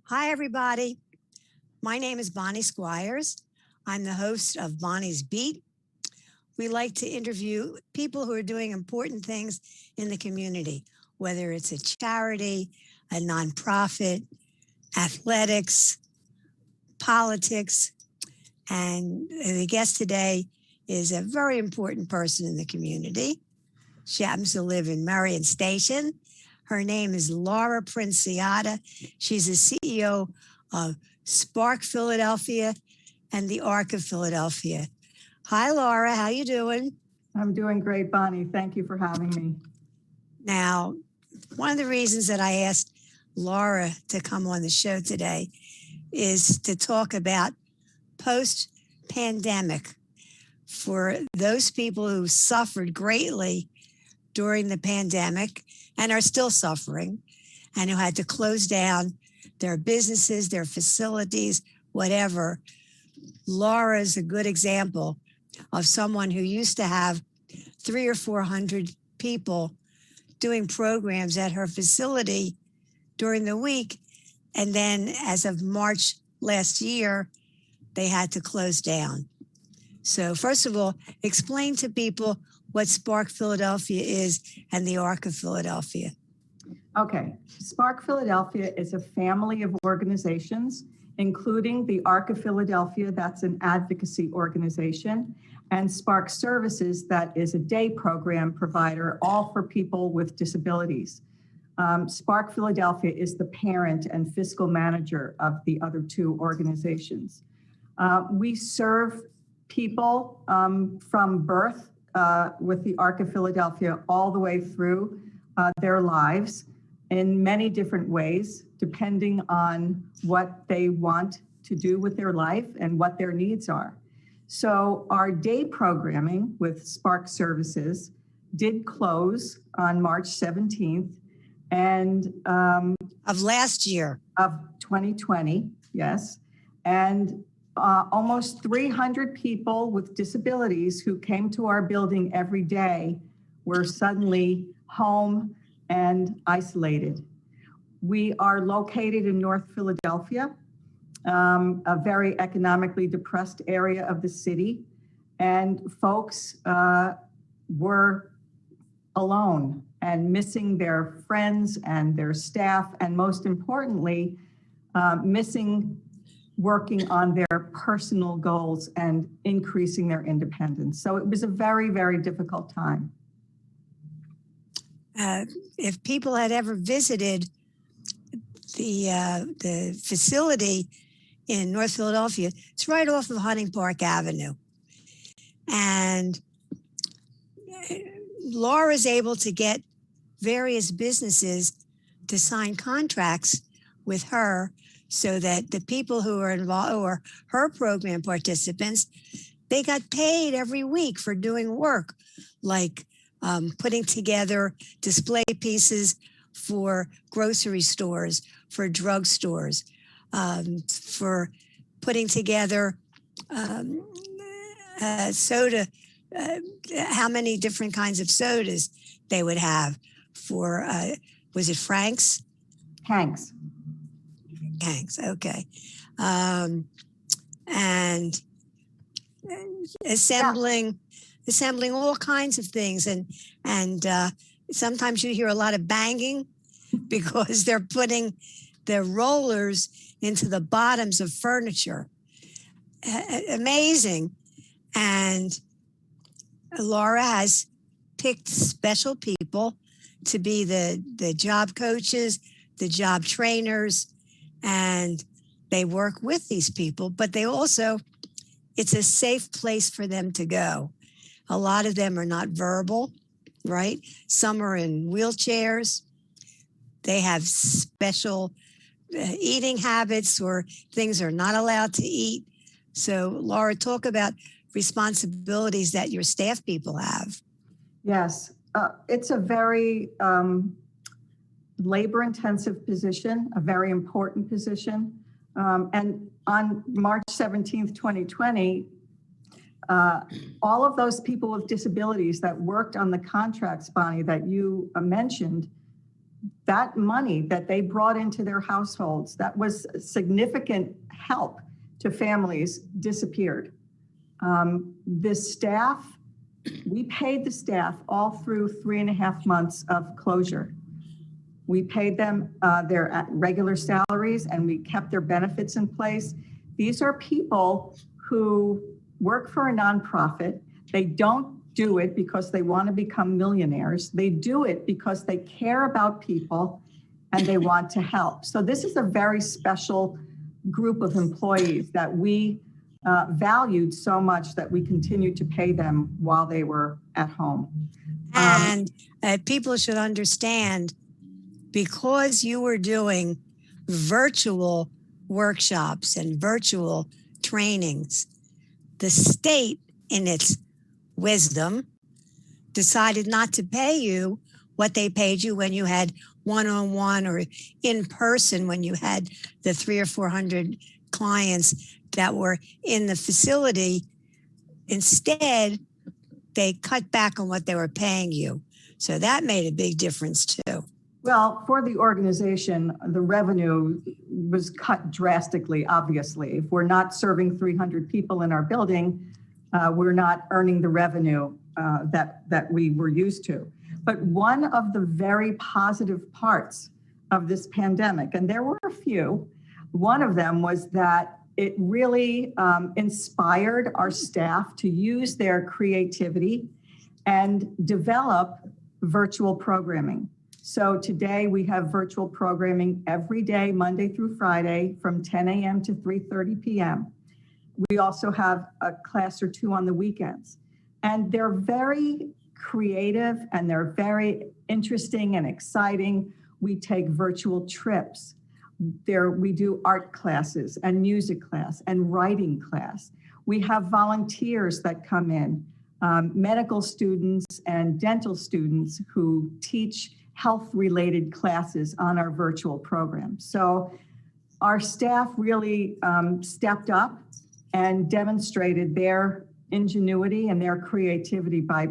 Hi, everybody. My name is Bonnie Squires. I'm the host of Bonnie's Beat. We like to interview people who are doing important things in the community, whether it's a charity, a nonprofit, athletics, politics. And the guest today is a very important person in the community. She happens to live in Marion Station. Her name is Laura Princiotta. She's the CEO of SpArc Philadelphia and the Arc of Philadelphia. Hi, Laura. How you doing? I'm doing great, Bonnie. Thank you for having me. Now, one of the reasons that I asked Laura to come on the show today is to talk about post-pandemic for those people who suffered greatly during the pandemic and are still suffering, and who had to close down their businesses, their facilities, whatever. Laura is a good example of someone who used to have 300 or 400 people doing programs at her facility during the week. And then as of March last year, they had to close down. So first of all, explain to people what SpArc Philadelphia is and the Arc of Philadelphia. Okay, SpArc Philadelphia is a family of organizations, including the Arc of Philadelphia, that's an advocacy organization, and SpArc Services, that is a day program provider, all for people with disabilities. SpArc Philadelphia is the parent and fiscal manager of the other two organizations. We serve people from birth with the Arc of Philadelphia all the way through their lives in many different ways, depending on what they want to do with their life and what their needs are. So our day programming with SpArc Services did close on March 17th and of last year. Of 2020, yes. And almost 300 people with disabilities who came to our building every day were suddenly home and isolated. We are located in North Philadelphia, a very economically depressed area of the city, and folks were alone and missing their friends and their staff, and most importantly, missing working on their personal goals and increasing their independence. So it was a very, very difficult time. If people had ever visited the facility in North Philadelphia, it's right off of Hunting Park Avenue. And Laura's able to get various businesses to sign contracts with her so that the people who are involved, or her program participants, they got paid every week for doing work, like putting together display pieces for grocery stores, for drugstores, for putting together soda, how many different kinds of sodas they would have for, was it Frank's? Hanks. Hanks, okay. And assembling all kinds of things. And sometimes you hear a lot of banging because they're putting the rollers into the bottoms of furniture. Amazing. And Laura has picked special people to be the job coaches, the job trainers, and they work with these people, but they also, it's a safe place for them to go. A lot of them are not verbal, right? Some are in wheelchairs. They have special eating habits or things they're not allowed to eat. So Laura, talk about responsibilities that your staff people have. Yes, it's a very labor-intensive position, a very important position. And on March 17th, 2020, All of those people with disabilities that worked on the contracts, Bonnie, that you mentioned, that money that they brought into their households, that was significant help to families, disappeared. The staff, we paid the staff all through 3.5 months of closure. We paid them their regular salaries and we kept their benefits in place. These are people who work for a nonprofit. They don't do it because they want to become millionaires. They do it because they care about people and they want to help. So this is a very special group of employees that we valued so much that we continued to pay them while they were at home. And people should understand, because you were doing virtual workshops and virtual trainings, the state, in its wisdom, decided not to pay you what they paid you when you had one-on-one or in person, when you had the 300 or 400 clients that were in the facility. Instead, they cut back on what they were paying you. So that made a big difference too. Well, for the organization, the revenue was cut drastically, obviously. If we're not serving 300 people in our building, we're not earning the revenue that we were used to. But one of the very positive parts of this pandemic, and there were a few, one of them was that it really inspired our staff to use their creativity and develop virtual programming. So today we have virtual programming every day, Monday through Friday, from 10 a.m. to 3:30 p.m. We also have a class or two on the weekends. And they're very creative and they're very interesting and exciting. We take virtual trips. We do art classes and music class and writing class. We have volunteers that come in, medical students and dental students who teach health-related classes on our virtual program. So our staff really stepped up and demonstrated their ingenuity and their creativity by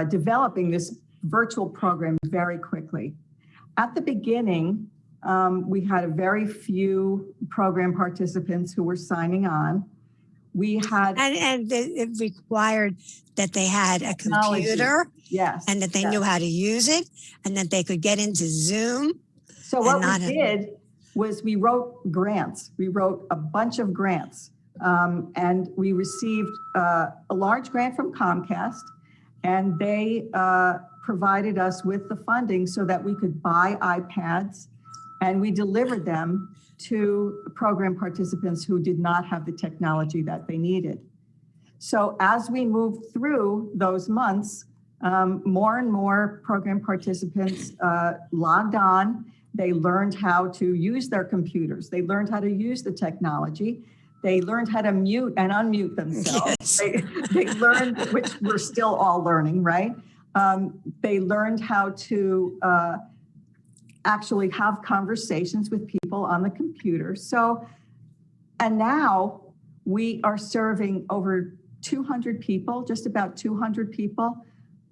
developing this virtual program very quickly. At the beginning, we had a very few program participants who were signing on. We had and it required that they had a technology. computer, Yes, and that they knew how to use it, and that they could get into Zoom. So what we did was we wrote grants. We wrote a bunch of grants, and we received a large grant from Comcast, and they provided us with the funding so that we could buy iPads, and we delivered them to program participants who did not have the technology that they needed. So as we moved through those months, more and more program participants logged on. They learned how to use their computers. They learned how to use the technology. They learned how to mute and unmute themselves. Yes. They learned, which we're still all learning, right? They learned how to actually have conversations with people on the computer. So, and now we are serving over 200 people, just about 200 people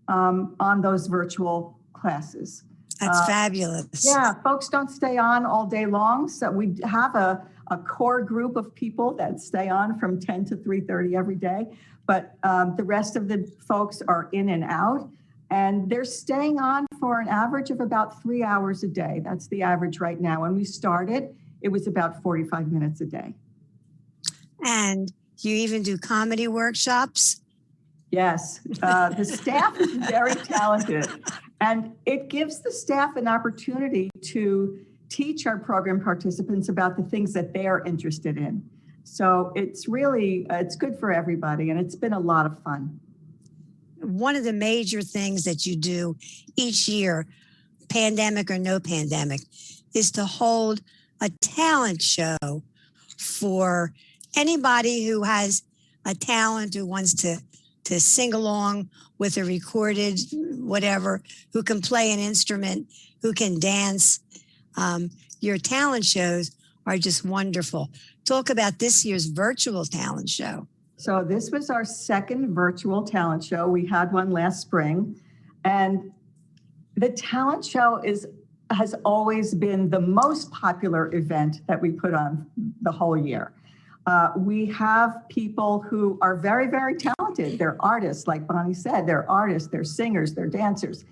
on those virtual classes. That's fabulous. Yeah, folks don't stay on all day long. So we have a core group of people that stay on from 10 to 3:30 every day. But the rest of the folks are in and out. And they're staying on for an average of about 3 hours a day. That's the average right now. When we started, it was about 45 minutes a day. And you even do comedy workshops? Yes, the staff is very talented. And it gives the staff an opportunity to teach our program participants about the things that they're interested in. So it's really, it's good for everybody. And it's been a lot of fun. One of the major things that you do each year, pandemic or no pandemic, is to hold a talent show for anybody who has a talent, who wants to sing along with a recorded whatever, who can play an instrument, who can dance. Your talent shows are just wonderful. Talk about this year's virtual talent show. So this was our second virtual talent show. We had one last spring, and the talent show has always been the most popular event that we put on the whole year. We have people who are very, very talented. They're artists, like Bonnie said, they're artists, they're singers, they're dancers.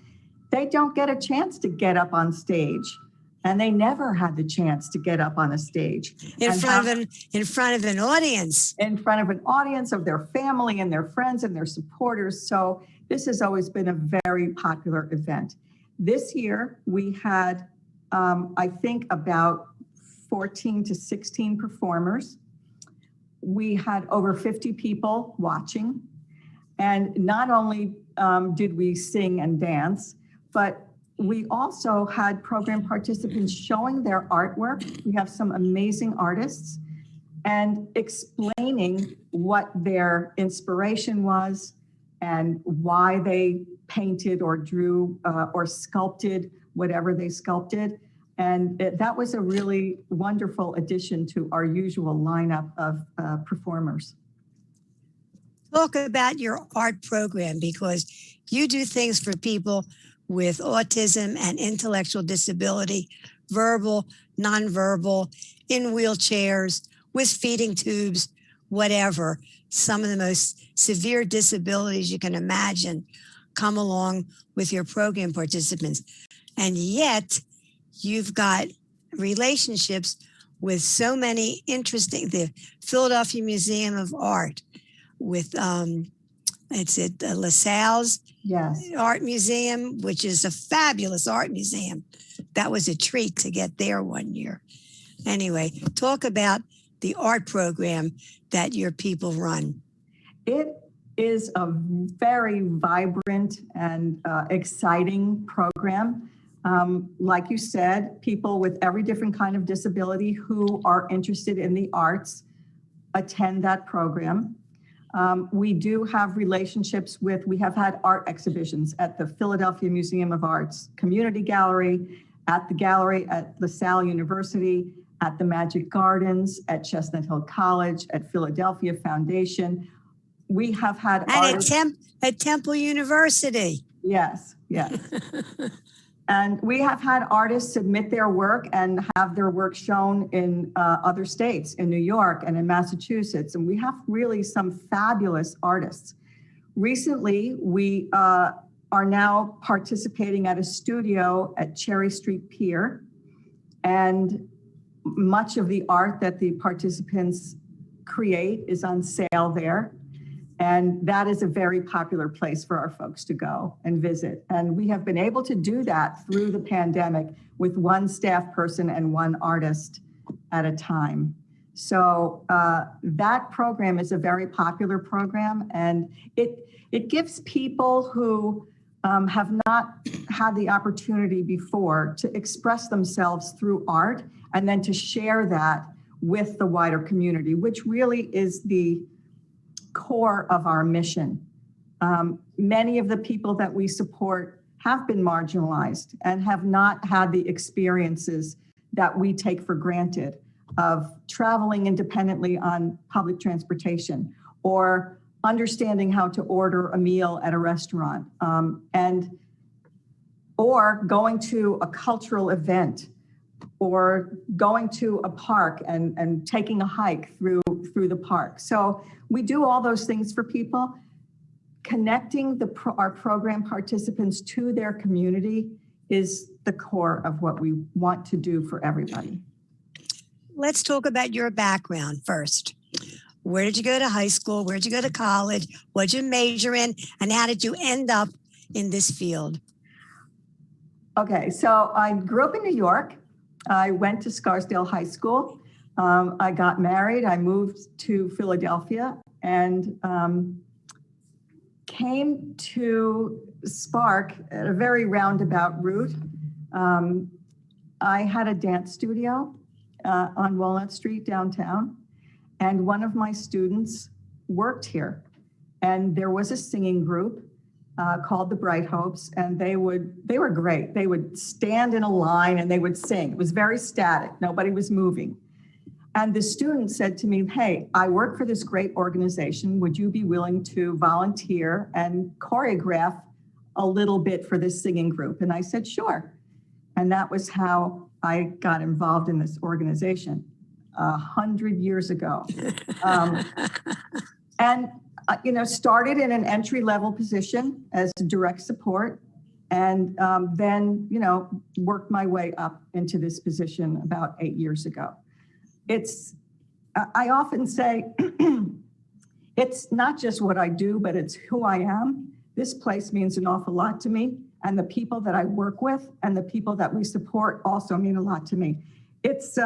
They don't get a chance to get up on stage, and they never had the chance to get up on a stage. In front of an audience. In front of an audience of their family and their friends and their supporters. So this has always been a very popular event. This year, we had, I think, about 14 to 16 performers. We had over 50 people watching. And not only did we sing and dance, but we also had program participants showing their artwork. We have some amazing artists, and explaining what their inspiration was and why they painted or drew or sculpted whatever they sculpted. And that was a really wonderful addition to our usual lineup of performers. Talk about your art program, because you do things for people with autism and intellectual disability, verbal, nonverbal, in wheelchairs, with feeding tubes, whatever. Some of the most severe disabilities you can imagine come along with your program participants. And yet you've got relationships with so many interesting, the Philadelphia Museum of Art, with it's at LaSalle's Art Museum, which is a fabulous art museum. That was a treat to get there one year. Anyway, talk about the art program that your people run. It is a very vibrant and exciting program. Like you said, people with every different kind of disability who are interested in the arts attend that program. We do have relationships we have had art exhibitions at the Philadelphia Museum of Art's Community Gallery, at the gallery at LaSalle University, at the Magic Gardens, at Chestnut Hill College, at Philadelphia Foundation. We have had artists. At Temple University. Yes. And we have had artists submit their work and have their work shown in other states, in New York and in Massachusetts. And we have really some fabulous artists. Recently, we are now participating at a studio at Cherry Street Pier. And much of the art that the participants create is on sale there. And that is a very popular place for our folks to go and visit. And we have been able to do that through the pandemic with one staff person and one artist at a time. So that program is a very popular program, and it gives people who have not had the opportunity before to express themselves through art, and then to share that with the wider community, which really is the core of our mission. Many of the people that we support have been marginalized and have not had the experiences that we take for granted of traveling independently on public transportation, or understanding how to order a meal at a restaurant, or going to a cultural event, or going to a park and taking a hike through the park. So we do all those things for people. Connecting our program participants to their community is the core of what we want to do for everybody. Let's talk about your background first. Where did you go to high school? Where did you go to college? What did you major in? And how did you end up in this field? Okay, so I grew up in New York. I went to Scarsdale High School. I got married. I moved to Philadelphia and came to SpArc at a very roundabout route. I had a dance studio on Walnut Street downtown, and one of my students worked here. And there was a singing group called the Bright Hopes, and they were great. They would stand in a line and they would sing. It was very static. Nobody was moving. And the student said to me, hey, I work for this great organization. Would you be willing to volunteer and choreograph a little bit for this singing group? And I said, sure. And that was how I got involved in this organization 100 years ago. And started in an entry-level position as direct support, and then, worked my way up into this position about 8 years ago. I often say, it's not just what I do, but it's who I am. This place means an awful lot to me, and the people that I work with and the people that we support also mean a lot to me. It's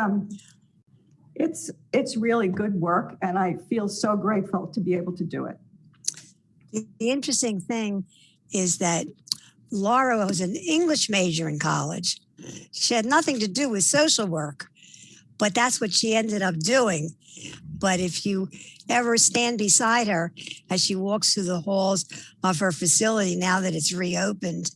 really good work, and I feel so grateful to be able to do it. The interesting thing is that Laura was an English major in college. She had nothing to do with social work, but that's what she ended up doing. But if you ever stand beside her as she walks through the halls of her facility, now that it's reopened,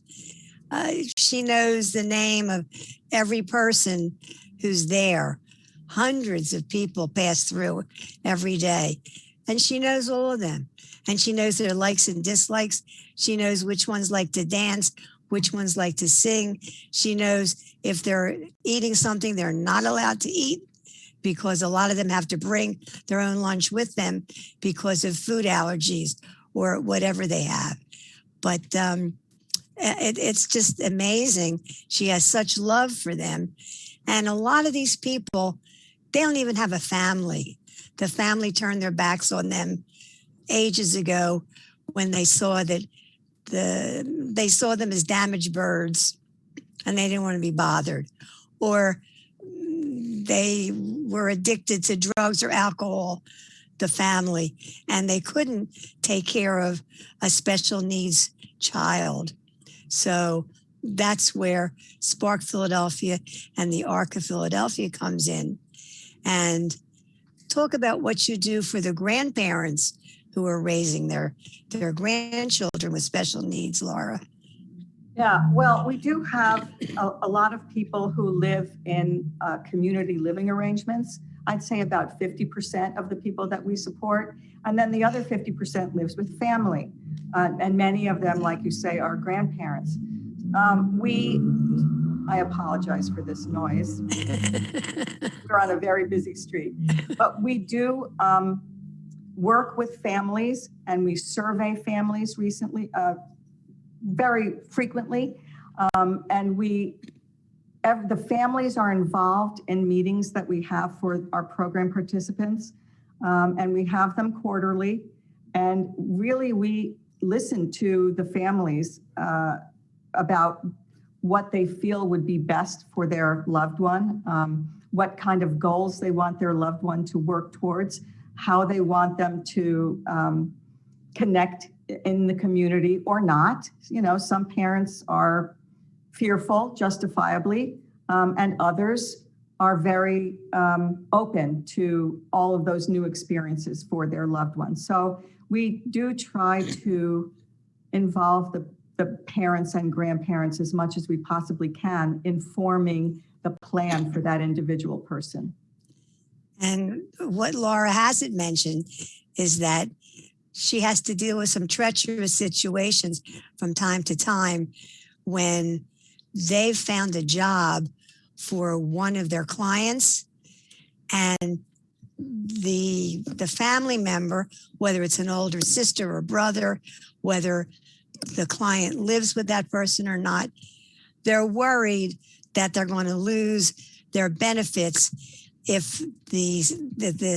she knows the name of every person who's there. Hundreds of people pass through every day, and she knows all of them. And she knows their likes and dislikes. She knows which ones like to dance, which ones like to sing. She knows if they're eating something they're not allowed to eat, because a lot of them have to bring their own lunch with them because of food allergies or whatever they have. But it's just amazing. She has such love for them. And a lot of these people, they don't even have a family. The family turned their backs on them ages ago when they saw that they saw them as damaged birds and they didn't want to be bothered, or they were addicted to drugs or alcohol, the family, and they couldn't take care of a special needs child. So that's where SpArc Philadelphia and the ARC of Philadelphia comes in. And talk about what you do for the grandparents who are raising their grandchildren with special needs, Laura. Yeah, well, we do have a lot of people who live in community living arrangements. I'd say about 50% of the people that we support. And then the other 50% lives with family. And many of them, like you say, are grandparents. I apologize for this noise. We're on a very busy street. But we do work with families, and we survey families very frequently. And the families are involved in meetings that we have for our program participants. And we have them quarterly. And really, we listen to the families about what they feel would be best for their loved one, what kind of goals they want their loved one to work towards, how they want them to connect in the community or not. Some parents are fearful, justifiably, and others are very open to all of those new experiences for their loved ones. So we do try to involve the parents and grandparents as much as we possibly can in forming the plan for that individual person. And what Laura hasn't mentioned is that she has to deal with some treacherous situations from time to time when they've found a job for one of their clients, and the family member, whether it's an older sister or brother, whether the client lives with that person or not, they're worried that they're going to lose their benefits if the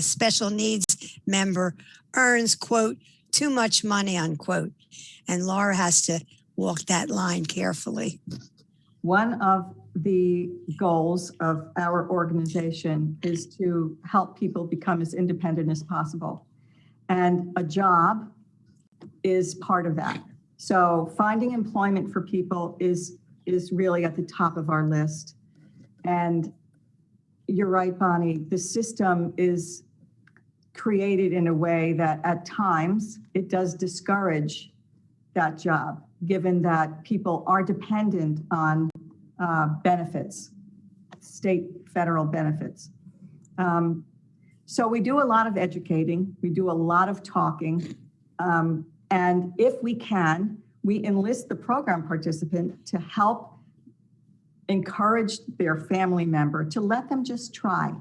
special needs member earns, quote, too much money, unquote. And Laura has to walk that line carefully. One of the goals of our organization is to help people become as independent as possible. And a job is part of that. So finding employment for people is really at the top of our list. And you're right, Bonnie, the system is created in a way that at times it does discourage that job, given that people are dependent on benefits, state, federal benefits. So we do a lot of educating, we do a lot of talking, and if we can, we enlist the program participant to help encourage their family member to let them just try.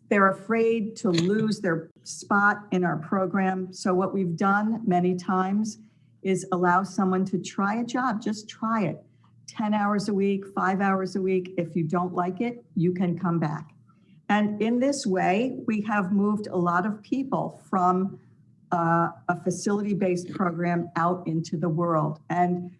They're afraid to lose their spot in our program. So what we've done many times is allow someone to try a job, just try it. 10 hours a week, 5 hours a week. If you don't like it, you can come back. And in this way, we have moved a lot of people from a facility-based program out into the world. And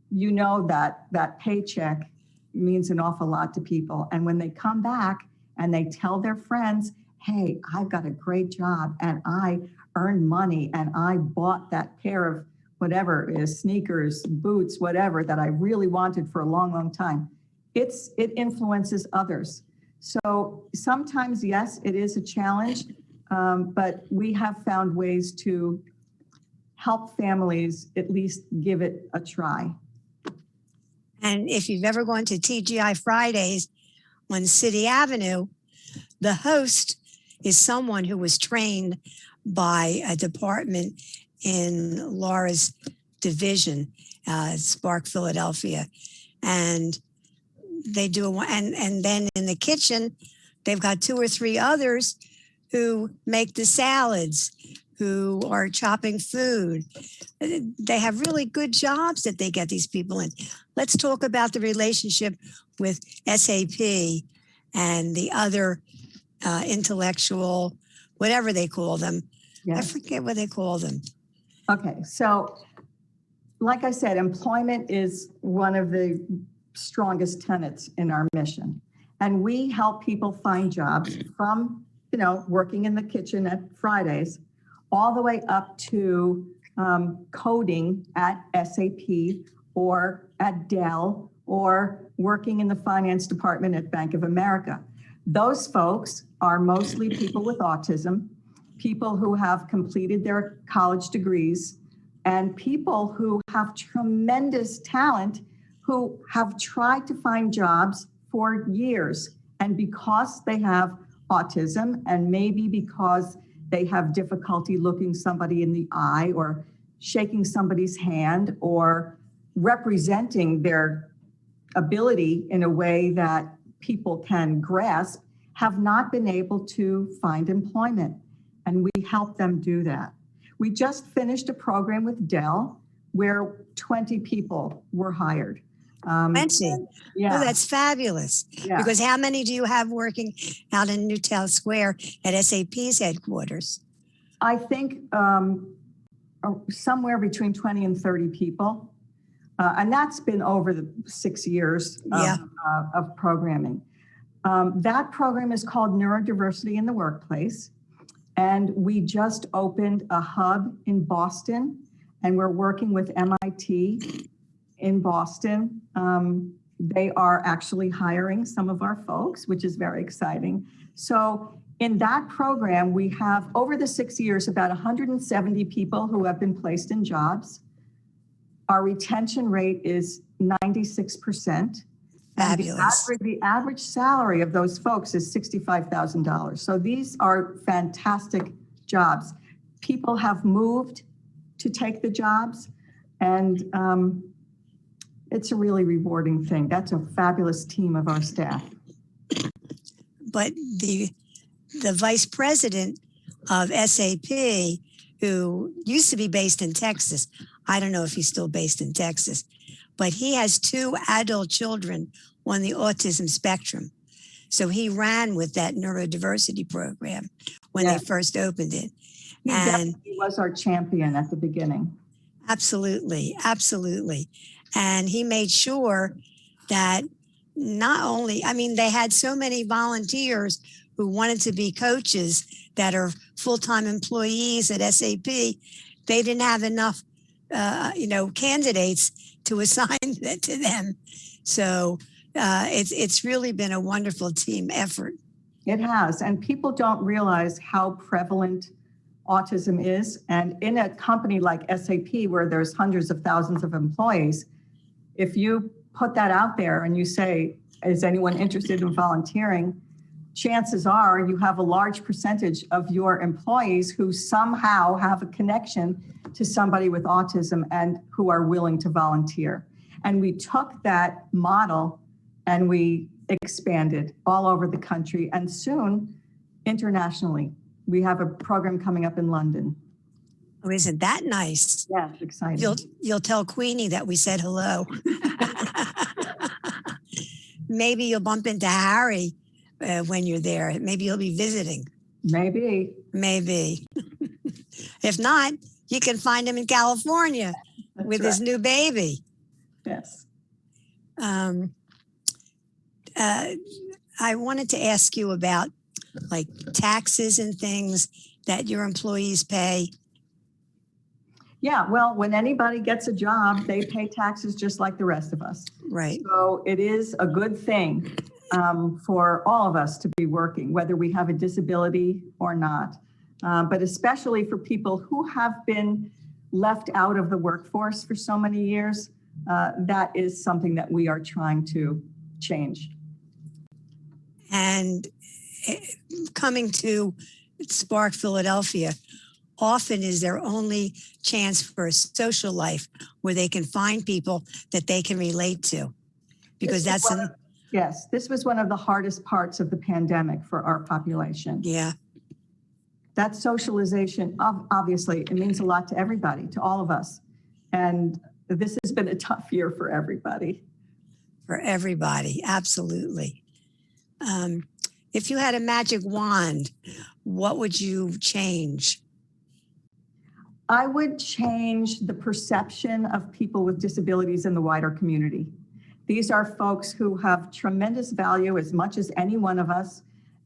you know that paycheck means an awful lot to people. And when they come back and they tell their friends, hey, I've got a great job and I earned money and I bought that pair of whatever it is, sneakers, boots, whatever, that I really wanted for a long, long time. It influences others. So sometimes, yes, it is a challenge, but we have found ways to help families at least give it a try. And if you've ever gone to TGI Fridays on City Avenue, the host is someone who was trained by a department in Laura's division, SpArc Philadelphia. And they do, and then in the kitchen, they've got 2 or 3 others who make the salads, who are chopping food. They have really good jobs that they get these people in. Let's talk about the relationship with SAP and the other intellectual, whatever they call them. Yes. I forget what they call them. Okay, so like I said, employment is one of the strongest tenets in our mission. And we help people find jobs from, working in the kitchen at Fridays, all the way up to coding at SAP or at Dell or working in the finance department at Bank of America. Those folks are mostly people with autism, people who have completed their college degrees, and people who have tremendous talent who have tried to find jobs for years. And because they have autism, and maybe because they have difficulty looking somebody in the eye or shaking somebody's hand or representing their ability in a way that people can grasp, have not been able to find employment. And we help them do that. We just finished a program with Dell where 20 people were hired. 20? Yeah. Oh, that's fabulous. Yeah. Because how many do you have working out in Newtown Square at SAP's headquarters? I think somewhere between 20 and 30 people. And that's been over the 6 years of programming. That program is called Neurodiversity in the Workplace. And we just opened a hub in Boston, and we're working with MIT in Boston. They are actually hiring some of our folks, which is very exciting. So in that program, we have, over the 6 years, about 170 people who have been placed in jobs. Our retention rate is 96%. Fabulous. And the average salary of those folks is $65,000. So these are fantastic jobs. People have moved to take the jobs, and it's a really rewarding thing. That's a fabulous team of our staff. But the vice president of SAP, who used to be based in Texas, I don't know if he's still based in Texas, but he has 2 adult children on the autism spectrum. So he ran with that neurodiversity program when they first opened it. He definitely was our champion at the beginning. Absolutely, absolutely. And he made sure that not only, they had so many volunteers who wanted to be coaches that are full-time employees at SAP. They didn't have enough, candidates to assign that to them. So it's really been a wonderful team effort. It has, and people don't realize how prevalent autism is. And in a company like SAP, where there's hundreds of thousands of employees, if you put that out there and you say, is anyone interested in volunteering? chances are you have a large percentage of your employees who somehow have a connection to somebody with autism and who are willing to volunteer. And we took that model and we expanded all over the country and soon internationally. We have a program coming up in London. Oh, isn't that nice? Yes, exciting. You'll tell Queenie that we said hello. Maybe you'll bump into Harry when you're there. Maybe you'll be visiting. Maybe. If not, you can find him in California with his new baby. Yes. I wanted to ask you about like taxes and things that your employees pay. Yeah, well, when anybody gets a job, they pay taxes just like the rest of us. Right. So it is a good thing for all of us to be working, whether we have a disability or not. But especially for people who have been left out of the workforce for so many years, that is something that we are trying to change. And coming to SpArc Philadelphia often is their only chance for a social life where they can find people that they can relate to. Because yes, this was one of the hardest parts of the pandemic for our population. Yeah. That socialization, obviously, it means a lot to everybody, to all of us. And this has been a tough year for everybody. For everybody, absolutely. If you had a magic wand, what would you change? I would change the perception of people with disabilities in the wider community. These are folks who have tremendous value as much as any one of us,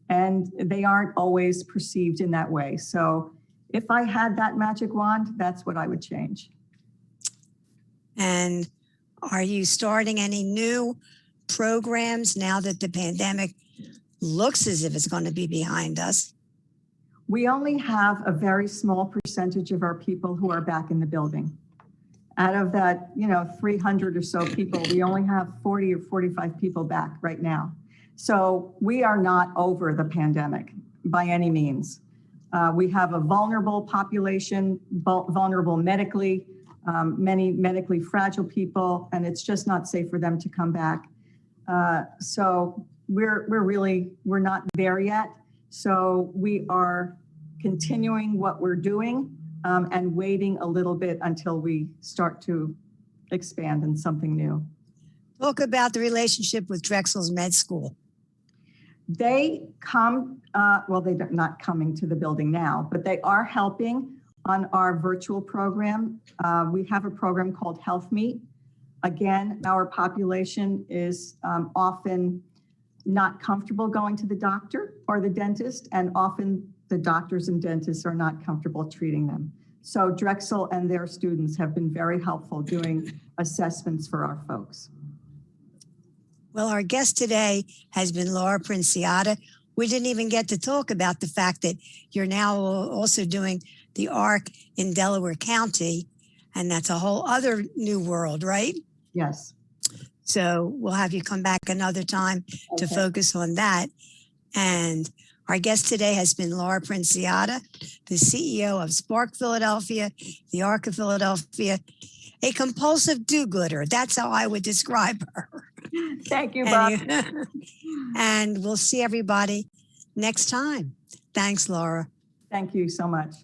and they aren't always perceived in that way. So if I had that magic wand, that's what I would change. And are you starting any new programs now that the pandemic looks as if it's going to be behind us? We only have a very small percentage of our people who are back in the building. Out of that, 300 or so people, we only have 40 or 45 people back right now. So we are not over the pandemic by any means. We have a vulnerable population, vulnerable medically, many medically fragile people, and it's just not safe for them to come back. So we're not there yet. So we are continuing what we're doing and waiting a little bit until we start to expand in something new. Talk about the relationship with Drexel's Med School. They come, they're not coming to the building now, but they are helping on our virtual program. We have a program called Health Meet. Again, our population is often not comfortable going to the doctor or the dentist, and often the doctors and dentists are not comfortable treating them. So Drexel and their students have been very helpful doing assessments for our folks. Well, our guest today has been Laura Princiotta. We didn't even get to talk about the fact that you're now also doing the ARC in Delaware County, and that's a whole other new world, right? Yes. So we'll have you come back another time to focus on that. And our guest today has been Laura Princiotta, the CEO of SpArc Philadelphia, the ARC of Philadelphia, a compulsive do-gooder. That's how I would describe her. Thank you, Bob. And we'll see everybody next time. Thanks, Laura. Thank you so much.